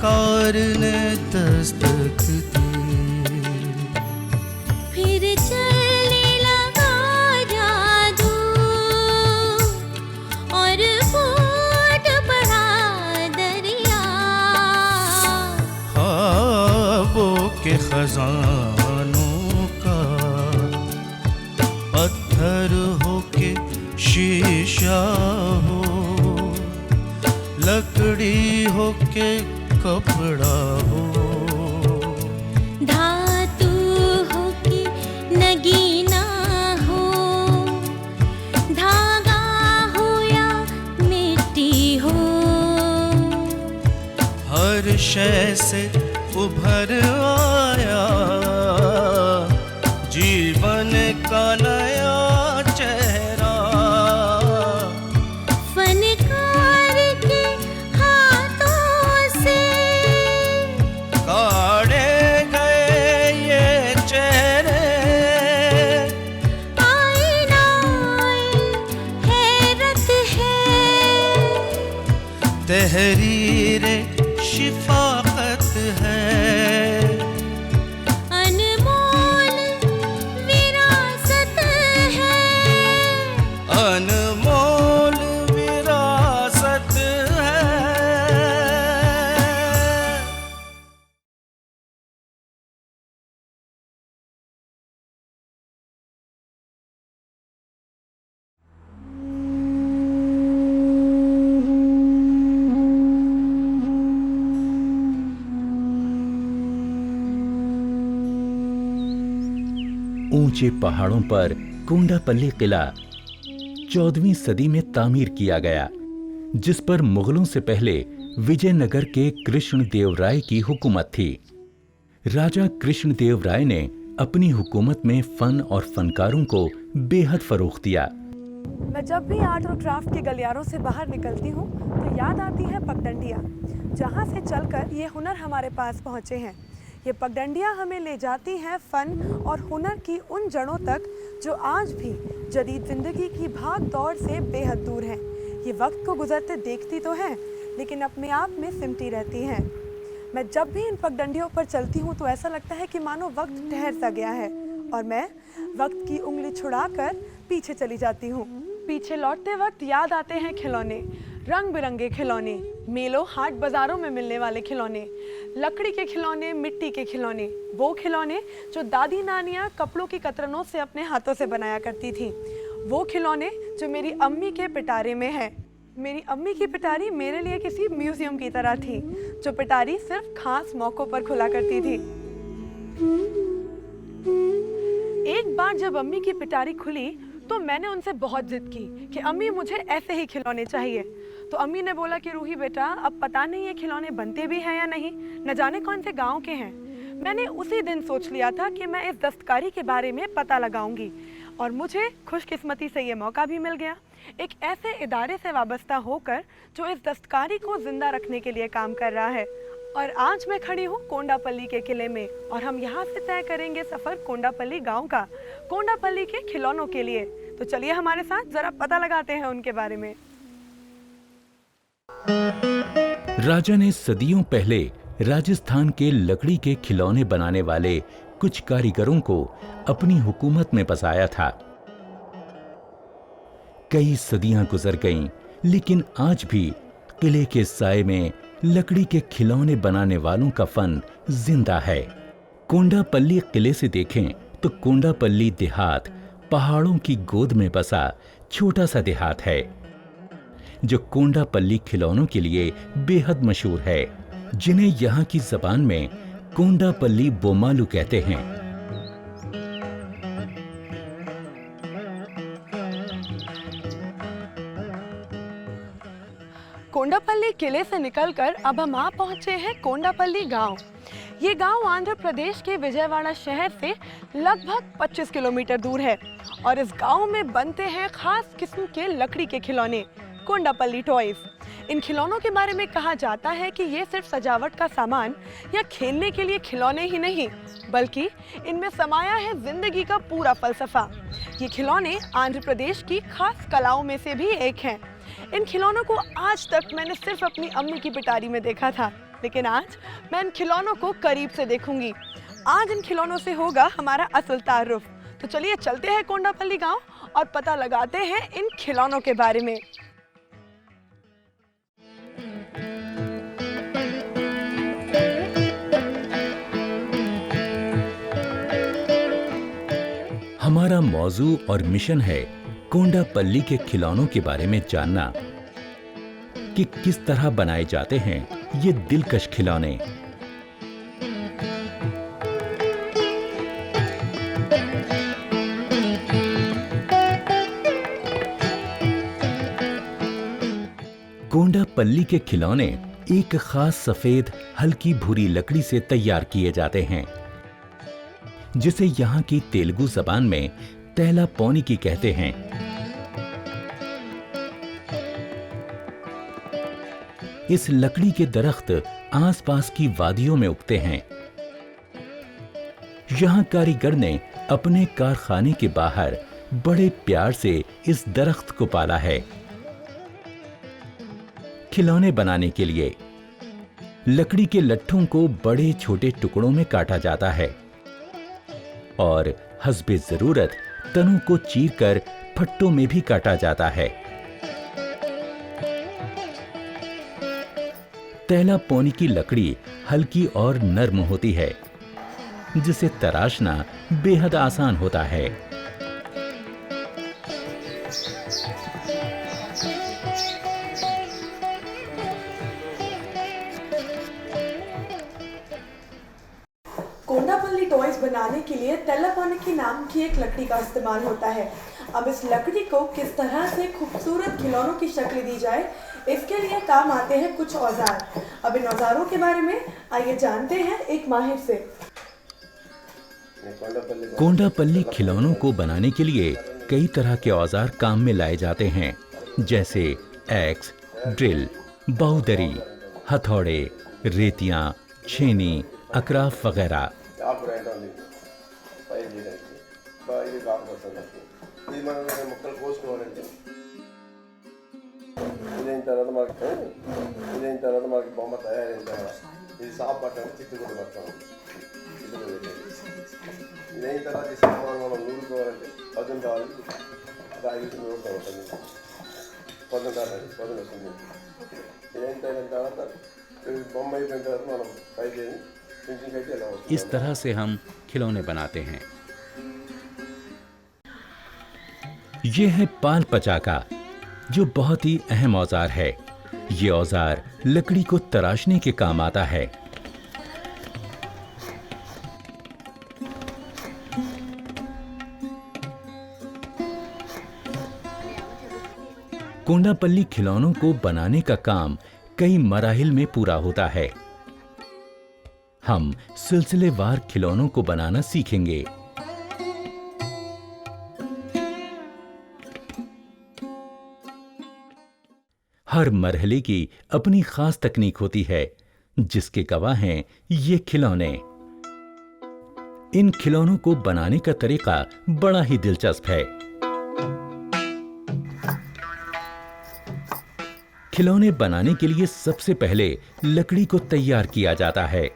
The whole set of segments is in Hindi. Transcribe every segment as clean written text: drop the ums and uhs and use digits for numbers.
फनकार ने दस्तक दी। फिर चलने लगा जादू और फूट पड़ा दरिया। ख्वाबों के खजानों का पत्थर हो के शीशा हो, लकड़ी हो के कपड़ा हो, धातु हो के नगीना हो, धागा हो या मिट्टी हो। हर शय से उभर आया जीवन का नया चेहरा। फनकार के हाथों से काढ़े गए ये चेहरे, आईना हैरत है, तहरीरे शिफाकत है, अनमोल विरासत है, अनमोल विरासत है। ऊंचे पहाड़ों पर कोंडापल्ली किला 14वीं सदी में तामीर किया गया, जिस पर मुगलों से पहले विजयनगर के कृष्णदेव राय की हुकूमत थी। राजा कृष्णदेव राय ने अपनी हुकूमत में फन और फनकारों को बेहद फरोख्त दिया। मैं जब भी आर्ट और क्राफ्ट के गलियारों से बाहर निकलती हूँ तो याद आती है पगडंडियाँ, जहाँ से चलकर ये हुनर हमारे पास पहुँचे हैं। ये पगडंडियाँ हमें ले जाती हैं फ़न और हुनर की उन जड़ों तक जो आज भी जदीद ज़िंदगी की भाग दौड़ से बेहद दूर हैं। ये वक्त को गुजरते देखती तो हैं, लेकिन अपने आप में सिमटी रहती हैं। मैं जब भी इन पगडंडियों पर चलती हूँ तो ऐसा लगता है कि मानो वक्त ठहर सा गया है और मैं वक्त की उंगली छुड़ाकर पीछे चली जाती हूँ। पीछे लौटते वक्त याद आते हैं खिलौने, रंग बिरंगे खिलौने, मेलों हाट बाज़ारों में मिलने वाले खिलौने, लकड़ी के खिलौने, मिट्टी के खिलौने, वो खिलौने जो दादी नानियाँ कपड़ों की कतरनों से अपने हाथों से बनाया करती थी, वो खिलौने जो मेरी अम्मी के पिटारे में हैं। मेरी अम्मी की पिटारी मेरे लिए किसी म्यूजियम की तरह थी, जो पिटारी सिर्फ खास मौक़ों पर खुला करती थी। एक बार जब अम्मी की पिटारी खुली तो मैंने उनसे बहुत जिद की कि अम्मी मुझे ऐसे ही खिलौने चाहिए। तो अम्मी ने बोला कि रूही बेटा, अब पता नहीं ये खिलौने बनते भी हैं या नहीं, न जाने कौन से गांव के हैं। मैंने उसी दिन सोच लिया था कि मैं इस दस्तकारी के बारे में पता लगाऊंगी और मुझे खुशकिस्मती से ये मौका भी मिल गया, एक ऐसे इदारे से वाबस्ता होकर जो इस दस्तकारी को जिंदा रखने के लिए काम कर रहा है। और आज मैं खड़ी हूँ कोंडापल्ली के किले में और हम यहाँ से तय करेंगे सफ़र कोंडापल्ली गांव का, कोंडापल्ली के खिलौनों के लिए। तो चलिए हमारे साथ ज़रा पता लगाते हैं उनके बारे में। राजा ने सदियों पहले राजस्थान के लकड़ी के खिलौने बनाने वाले कुछ कारीगरों को अपनी हुकूमत में बसाया था। कई सदियां गुजर गईं, लेकिन आज भी किले के साए में लकड़ी के खिलौने बनाने वालों का फन जिंदा है। कोंडापल्ली किले से देखें तो कोंडापल्ली देहात पहाड़ों की गोद में बसा छोटा सा देहात है, जो कोंडापल्ली खिलौनों के लिए बेहद मशहूर है, जिन्हें यहाँ की जबान में कोंडापल्ली बोमालू कहते हैं। कोंडापल्ली किले से निकलकर अब हम आ पहुंचे हैं कोंडापल्ली गांव। ये गांव आंध्र प्रदेश के विजयवाड़ा शहर से लगभग 25 किलोमीटर दूर है और इस गांव में बनते हैं खास किस्म के लकड़ी के खिलौने, कोंडापल्ली टॉयज। इन खिलौनों के बारे में कहा जाता है कि ये सिर्फ सजावट का सामान या खेलने के लिए खिलौने ही नहीं, बल्कि इनमें समाया है जिंदगी का पूरा फलसफा। ये खिलौने आंध्र प्रदेश की खास कलाओं में से भी एक हैं। इन खिलौनों को आज तक मैंने सिर्फ अपनी अम्मी की पिटारी में देखा था, लेकिन आज मैं इन खिलौनों को करीब से देखूंगी। आज इन खिलौनों से होगा हमारा असल तारुफ। तो चलिए चलते हैं कोंडापल्ली गांव और पता लगाते हैं इन खिलौनों के बारे में। हमारा मौजू और मिशन है कोंडापल्ली के खिलौनों के बारे में जानना कि किस तरह बनाए जाते हैं ये दिलकश खिलौने। कोंडापल्ली के खिलौने एक खास सफेद हल्की भूरी लकड़ी से तैयार किए जाते हैं, जिसे यहाँ की तेलुगु जबान में तैला पौनिकी कहते हैं। इस लकड़ी के दरख्त आसपास की वादियों में उगते हैं। यहाँ कारीगर ने अपने कारखाने के बाहर बड़े प्यार से इस दरख्त को पाला है। खिलौने बनाने के लिए लकड़ी के लट्ठों को बड़े छोटे टुकड़ों में काटा जाता है और हस्बे जरूरत तनों को चीरकर फट्टों में भी काटा जाता है। तैला पौनी की लकड़ी हल्की और नर्म होती है, जिसे तराशना बेहद आसान होता है। कोंडापल्ली टॉयज बनाने के लिए तेल्लापानिकी नाम की एक लकड़ी का इस्तेमाल होता है। अब इस लकड़ी को किस तरह से खूबसूरत खिलौनों की शक्ल दी जाए, इसके लिए काम आते हैं कुछ औजार। अब इन औजारों के बारे में आइए जानते हैं एक माहिर से। कोंडापल्ली खिलौनों को बनाने के लिए कई तरह के औजार काम में लाए जाते हैं, जैसे एक्स, ड्रिल, बाउदरी, हथौड़े, रेतियां, छेनी, अकराफ वगैरह। इस तरह से हम खिलौने बनाते हैं। ये है पाल पचाका, जो बहुत ही अहम औजार है। ये औजार लकड़ी को तराशने के काम आता है। कोंडापल्ली खिलौनों को बनाने का काम कई मराहिल में पूरा होता है। हम सिलसिलेवार खिलौनों को बनाना सीखेंगे। हर मरहले की अपनी खास तकनीक होती है, जिसके गवाह हैं ये खिलौने। इन खिलौनों को बनाने का तरीका बड़ा ही दिलचस्प है। खिलौने बनाने के लिए सबसे पहले लकड़ी को तैयार किया जाता है।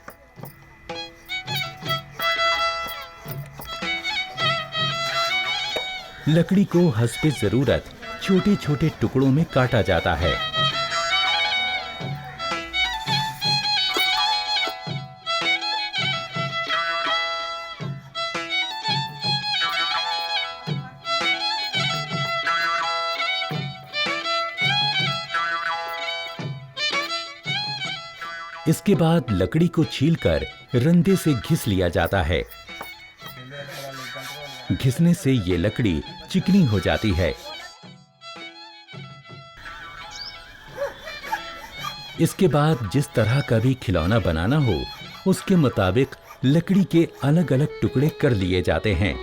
लकड़ी को हस्बे जरूरत छोटे छोटे टुकड़ों में काटा जाता है। इसके बाद लकड़ी को छीलकर रंदे से घिस लिया जाता है। घिसने से ये लकड़ी चिकनी हो जाती है। इसके बाद जिस तरह का भी खिलौना बनाना हो, उसके मुताबिक लकड़ी के अलग अलग टुकड़े कर लिए जाते हैं।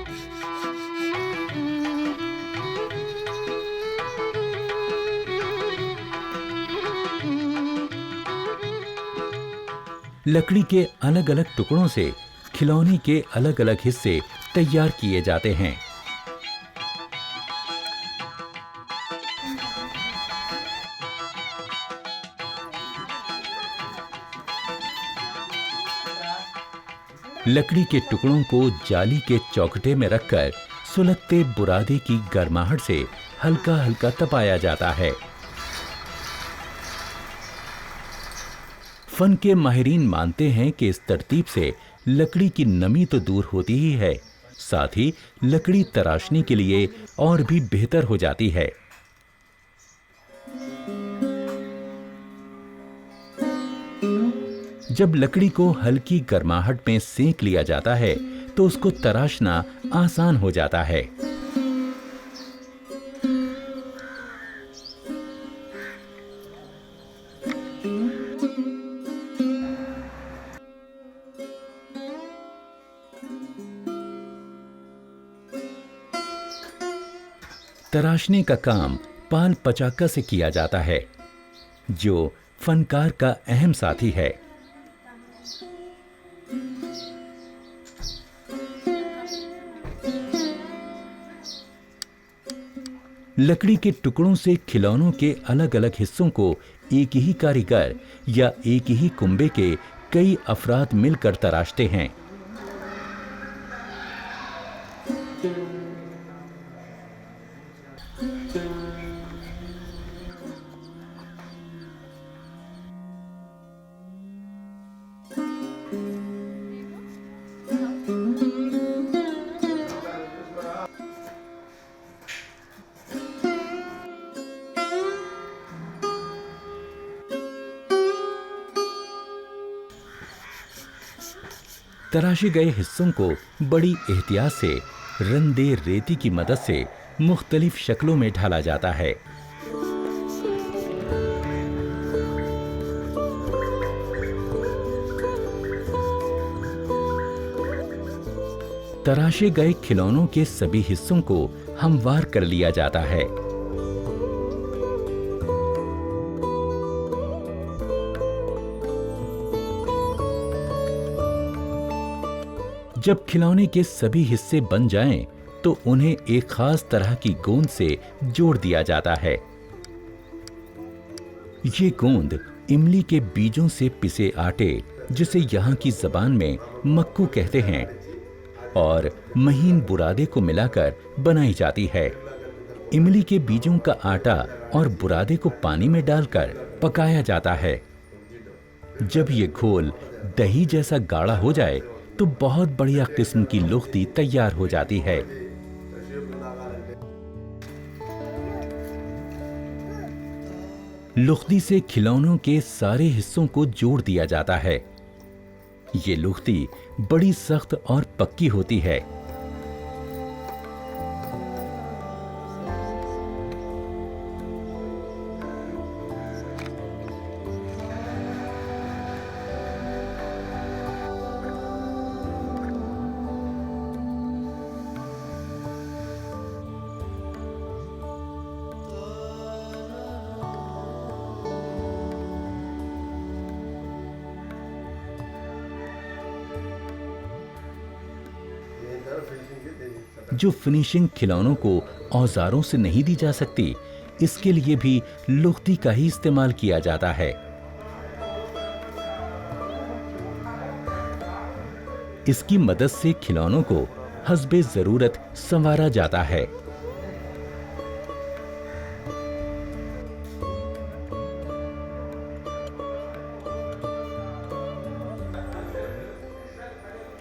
लकड़ी के अलग अलग टुकड़ों से खिलौने के अलग अलग हिस्से तैयार किए जाते हैं। लकड़ी के टुकड़ों को जाली के चौखटे में रखकर सुलगते बुरादे की गर्माहट से हल्का हल्का तपाया जाता है। फन के माहिरीन मानते हैं कि इस तरतीब से लकड़ी की नमी तो दूर होती ही है, साथ ही लकड़ी तराशने के लिए और भी बेहतर हो जाती है। जब लकड़ी को हल्की गर्माहट में सेंक लिया जाता है तो उसको तराशना आसान हो जाता है। तराशने का काम पाल पचाका से किया जाता है, जो फनकार का अहम साथी है। लकड़ी के टुकड़ों से खिलौनों के अलग अलग हिस्सों को एक ही कारीगर या एक ही कुंबे के कई अफराद मिलकर तराशते हैं। तराशे गए हिस्सों को बड़ी एहतियात से रंदे रेती की मदद से मुख्तलिफ शक्लों में ढाला जाता है। तराशे गए खिलौनों के सभी हिस्सों को हमवार कर लिया जाता है। जब खिलौने के सभी हिस्से बन जाएं, तो उन्हें एक खास तरह की गोंद से जोड़ दिया जाता है। ये गोंद इमली के बीजों से पिसे आटे, जिसे यहाँ की जबान में मक्कू कहते हैं, और महीन बुरादे को मिलाकर बनाई जाती है। इमली के बीजों का आटा और बुरादे को पानी में डालकर पकाया जाता है। जब ये घोल दही जैसा गाढ़ा हो जाए तो बहुत बढ़िया किस्म की लुख्ती तैयार हो जाती है। लुख्ती से खिलौनों के सारे हिस्सों को जोड़ दिया जाता है। ये लुख्ती बड़ी सख्त और पक्की होती है। जो फिनिशिंग खिलौनों को औजारों से नहीं दी जा सकती, इसके लिए भी लुख्ती का ही इस्तेमाल किया जाता है। इसकी मदद से खिलौनों को हस्बे जरूरत संवारा जाता है।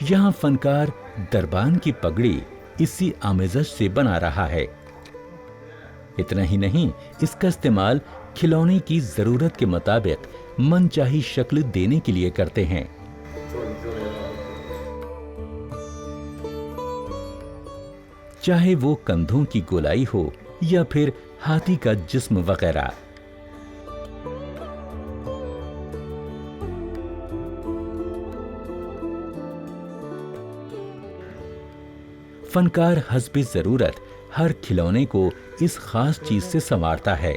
यहां फनकार दरबान की पगड़ी इसी आमेज़श से बना रहा है। इतना ही नहीं, इसका इस्तेमाल खिलौने की जरूरत के मुताबिक मनचाही शक्ल देने के लिए करते हैं। चाहे वो कंधों की गोलाई हो या फिर हाथी का जिस्म वगैरह। फनकार हस्बे जरूरत हर खिलौने को इस खास चीज से संवारता है।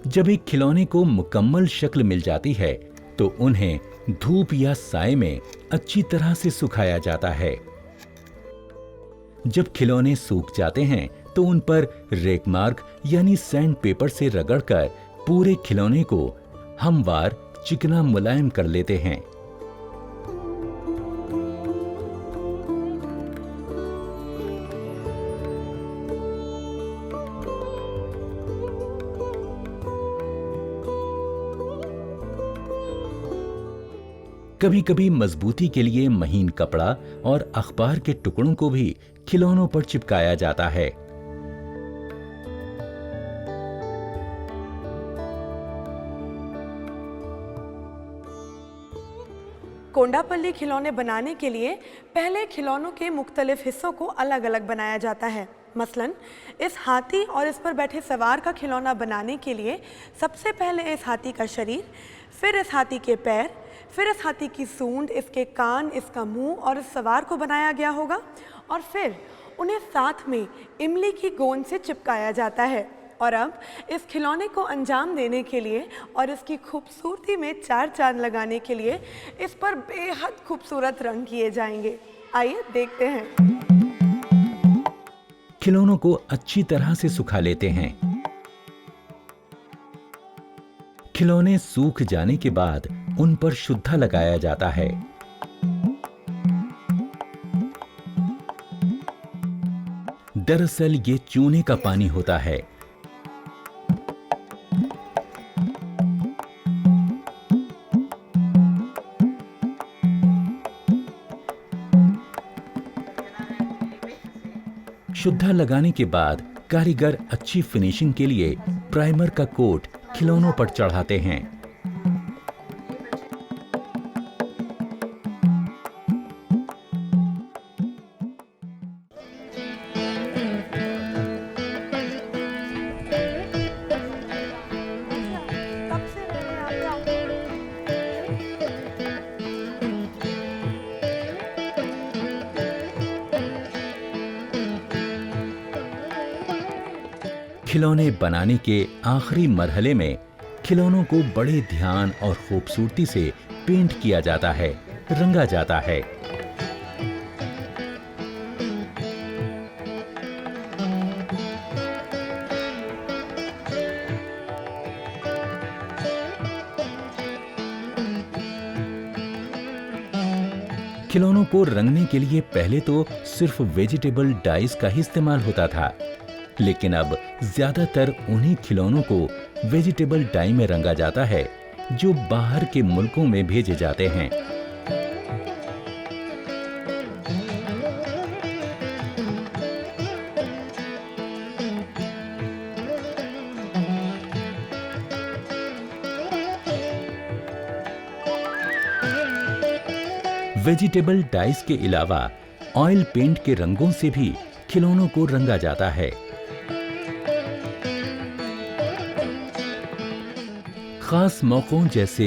जब एक खिलौने को मुकम्मल शक्ल मिल जाती है तो उन्हें धूप या साए में अच्छी तरह से सुखाया जाता है। जब खिलौने सूख जाते हैं तो उन पर रेगमार्क यानी सैंड पेपर से रगड़कर पूरे खिलौने को हमवार चिकना मुलायम कर लेते हैं। कभी कभी मजबूती के लिए महीन कपड़ा और अखबार के टुकड़ों को भी खिलौनों पर चिपकाया जाता है। कोंडापल्ली खिलौने बनाने के लिए पहले खिलौनों के मुख्तलिफ हिस्सों को अलग अलग बनाया जाता है। मसलन इस हाथी और इस पर बैठे सवार का खिलौना बनाने के लिए सबसे पहले इस हाथी का शरीर, फिर इस हाथी के पैर, फिर इस हाथी की सूंड, इसके कान, इसका मुंह और इस सवार को बनाया गया होगा और फिर उन्हें साथ में इमली की गोंद से चिपकाया जाता है। और अब इस खिलौने को अंजाम देने के लिए और इसकी खूबसूरती में चार चांद लगाने के लिए इस पर बेहद खूबसूरत रंग किए जाएंगे। आइए देखते हैं। खिलौनों को अच्छी तरह से सुखा लेते हैं। खिलौने सूख जाने के बाद उन पर शुद्धा लगाया जाता है। दरअसल ये चूने का पानी होता है। शुद्धा लगाने के बाद कारीगर अच्छी फिनिशिंग के लिए प्राइमर का कोट खिलौनों पर चढ़ाते हैं। खिलौने बनाने के आखिरी मरहले में खिलौनों को बड़े ध्यान और खूबसूरती से पेंट किया जाता है, रंगा जाता है। खिलौनों को रंगने के लिए पहले तो सिर्फ वेजिटेबल डाइस का ही इस्तेमाल होता था, लेकिन अब ज्यादातर उन्हीं खिलौनों को वेजिटेबल डाई में रंगा जाता है जो बाहर के मुल्कों में भेजे जाते हैं। वेजिटेबल डाइस के अलावा ऑयल पेंट के रंगों से भी खिलौनों को रंगा जाता है। खास मौकों जैसे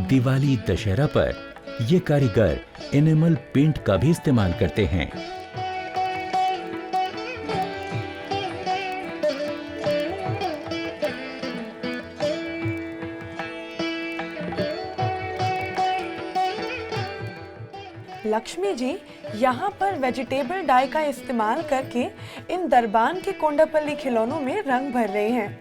दिवाली, दशहरा पर ये कारीगर एनिमल पेंट का भी इस्तेमाल करते हैं। लक्ष्मी जी यहाँ पर वेजिटेबल डाई का इस्तेमाल करके इन दरबान के कोंडापल्ली खिलौनों में रंग भर रहे हैं।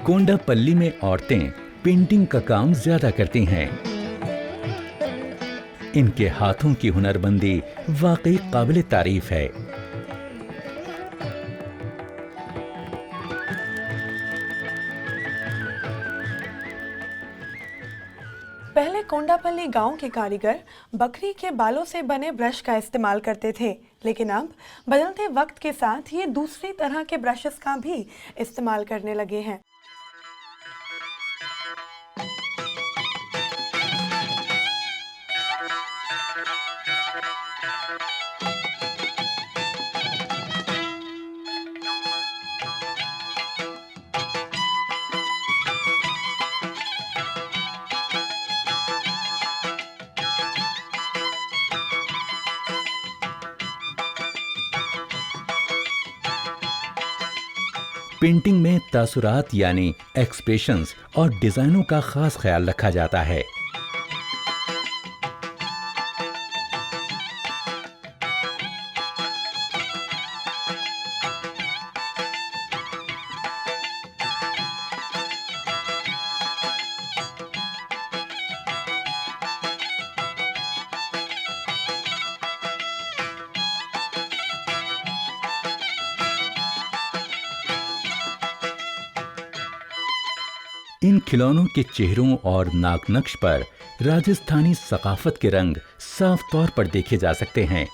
कोंडापल्ली में औरतें पेंटिंग का काम ज्यादा करती हैं। इनके हाथों की हुनरमंदी वाकई काबिले तारीफ है। पहले कोंडापल्ली गांव के कारीगर बकरी के बालों से बने ब्रश का इस्तेमाल करते थे, लेकिन अब बदलते वक्त के साथ ये दूसरी तरह के ब्रशेस का भी इस्तेमाल करने लगे हैं। पेंटिंग में तासुरात यानी एक्सप्रेशंस और डिजाइनों का खास ख्याल रखा जाता है। इन खिलौनों के चेहरों और नाक नक्श पर राजस्थानी सकाफत के रंग साफ तौर पर देखे जा सकते हैं।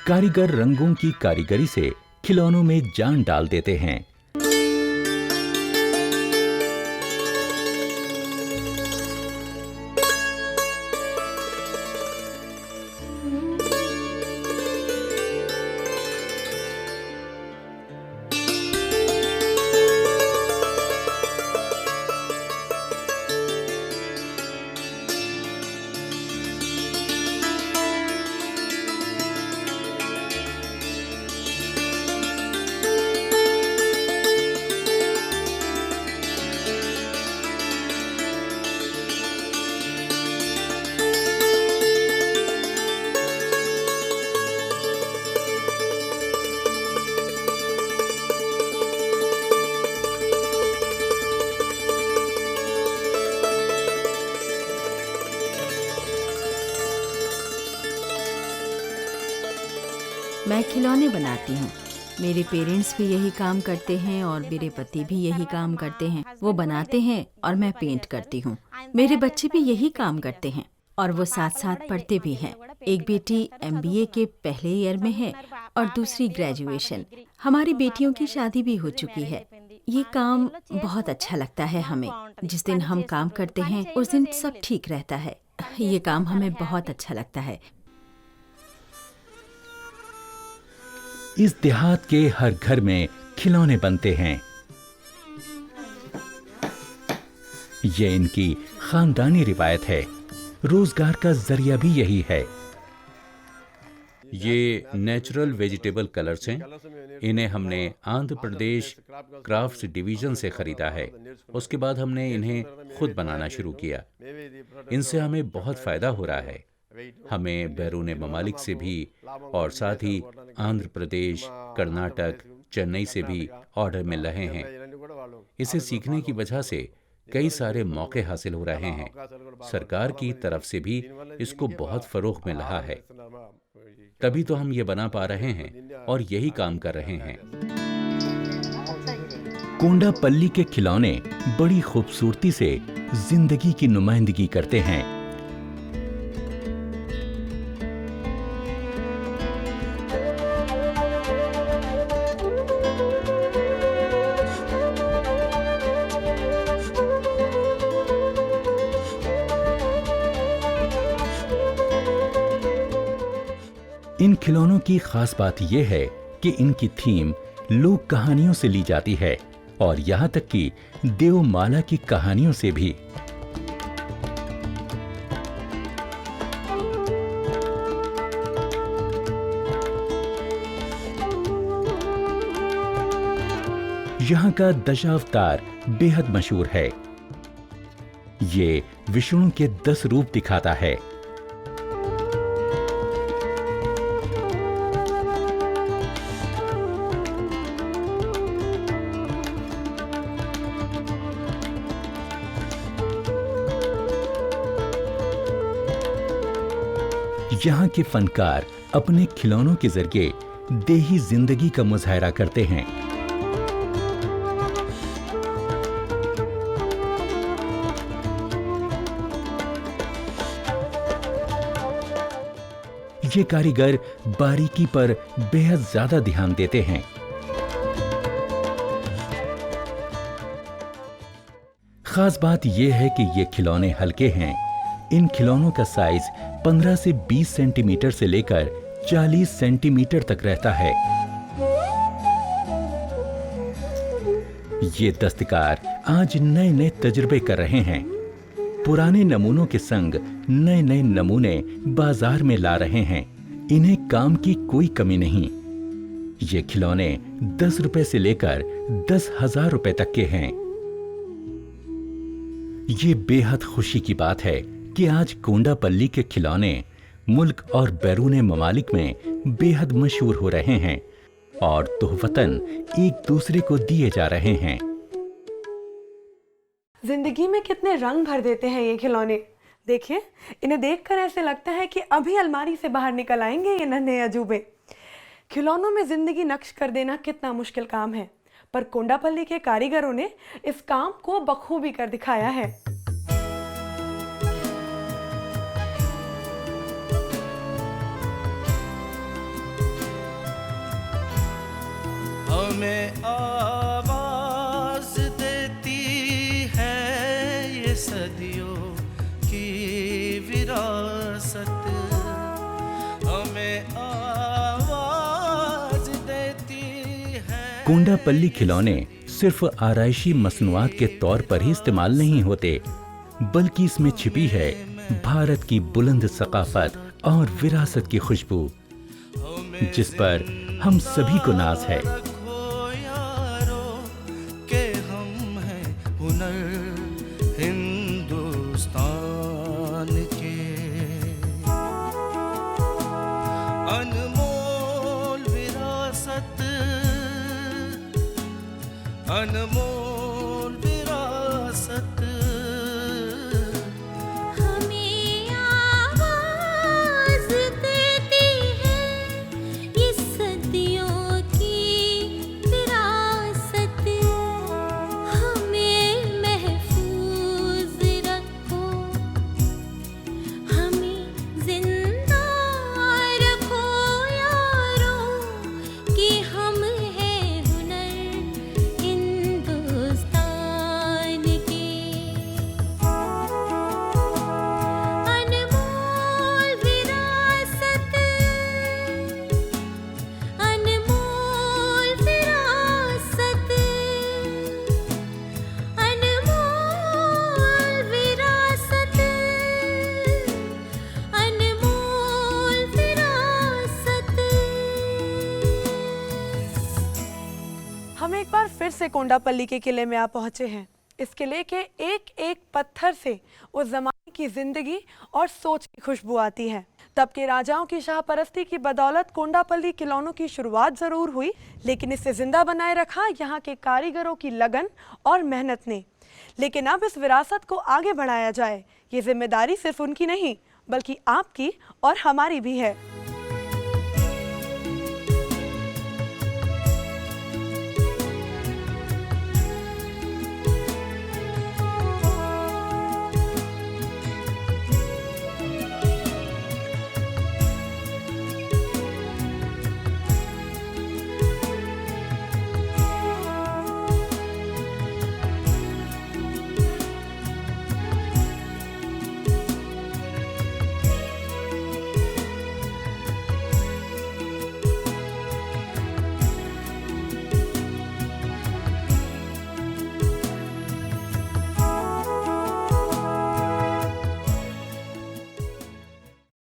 कारीगर रंगों की कारीगरी से खिलौनों में जान डाल देते हैं। मैं खिलौने बनाती हूँ। मेरे पेरेंट्स भी यही काम करते हैं और मेरे पति भी यही काम करते हैं। वो बनाते हैं और मैं पेंट करती हूँ। मेरे बच्चे भी यही काम करते हैं और वो साथ साथ पढ़ते भी हैं। एक बेटी MBA के पहले ईयर में है और दूसरी ग्रेजुएशन। हमारी बेटियों की शादी भी हो चुकी है। ये काम बहुत अच्छा लगता है हमें। जिस दिन हम काम करते हैं उस दिन सब ठीक रहता है। ये काम हमें बहुत अच्छा लगता है। इस देहात के हर घर में खिलौने बनते हैं। ये इनकी खानदानी रिवायत है। रोजगार का जरिया भी यही है। ये नेचुरल वेजिटेबल कलर्स हैं। इन्हें हमने आंध्र प्रदेश क्राफ्ट्स डिवीजन से खरीदा है। उसके बाद हमने इन्हें खुद बनाना शुरू किया। इनसे हमें बहुत फायदा हो रहा है। हमें बैरून ममालिक से भी और साथ ही आंध्र प्रदेश, कर्नाटक, चेन्नई से भी ऑर्डर मिल रहे हैं। इसे सीखने की वजह से कई सारे मौके हासिल हो रहे हैं। सरकार की तरफ से भी इसको बहुत फरोग मिल रहा है। तभी तो हम ये बना पा रहे हैं और यही काम कर रहे हैं। कोंडापल्ली के खिलौने बड़ी खूबसूरती से जिंदगी की नुमाइंदगी करते हैं। इन खिलौनों की खास बात यह है कि इनकी थीम लोक कहानियों से ली जाती है और यहाँ तक कि देवमाला की कहानियों से भी। यहाँ का दशावतार बेहद मशहूर है। ये विष्णु के 10 रूप दिखाता है। यहाँ के फनकार अपने खिलौनों के जरिए देही जिंदगी का मुजाहरा करते हैं। ये कारीगर बारीकी पर बेहद ज्यादा ध्यान देते हैं। खास बात यह है कि ये खिलौने हल्के हैं। इन खिलौनों का साइज 15 से 20 सेंटीमीटर से लेकर 40 सेंटीमीटर तक रहता है। ये दस्तकार आज नए नए तजुर्बे कर रहे हैं। पुराने नमूनों के संग नए नए नमूने बाजार में ला रहे हैं। इन्हें काम की कोई कमी नहीं। ये खिलौने 10 रुपए से लेकर 10,000 रुपए तक के हैं। ये बेहद खुशी की बात है कि आज कोंडापल्ली के खिलौने मुल्क और बैरून ममालिक में बेहद मशहूर हो रहे हैं और तोहफतन एक दूसरे को दिए जा रहे हैं। जिंदगी में कितने रंग भर देते हैं ये खिलौने। देखिए, इन्हें देखकर ऐसे लगता है कि अभी अलमारी से बाहर निकल आएंगे ये नन्हे अजूबे। खिलौनों में जिंदगी नक्श कर देना कितना मुश्किल काम है, पर कोंडापल्ली के कारीगरों ने इस काम को बखूबी कर दिखाया है। हमें आवाज देती है ये सदियों की विरासत, हमें आवाज देती है। कोंडापल्ली खिलौने सिर्फ आराइशी मसनुआत के तौर पर ही इस्तेमाल नहीं होते, बल्कि इसमें छिपी है भारत की बुलंद सकाफत और विरासत की खुशबू, जिस पर हम सभी को नाज है। हिंदुस्तान के अनमोल विरासत, अनमोल विरासत। हमें आवाज देती है ये सदियों की विरासत, हमें महफूज रखो, हमें जिंदा रखो यारो, कि हम हैं हुनर हिंदुस्तान के। अनमोल विरासत, अनमोल विरासत, अनमोल विरासत, अनमोल विरासत। हम एक बार फिर से कोंडापल्ली के किले में आ पहुंचे हैं। इस किले के एक एक पत्थर से उस जमाने की जिंदगी और सोच की खुशबू आती है। तब के राजाओं की शाहपरस्ती की बदौलत कोंडापल्ली खिलौनों की शुरुआत जरूर हुई, लेकिन इसे जिंदा बनाए रखा यहाँ के कारीगरों की लगन और मेहनत ने। लेकिन अब इस विरासत को आगे बढ़ाया जाए, ये जिम्मेदारी सिर्फ उनकी नहीं बल्कि आपकी और हमारी भी है।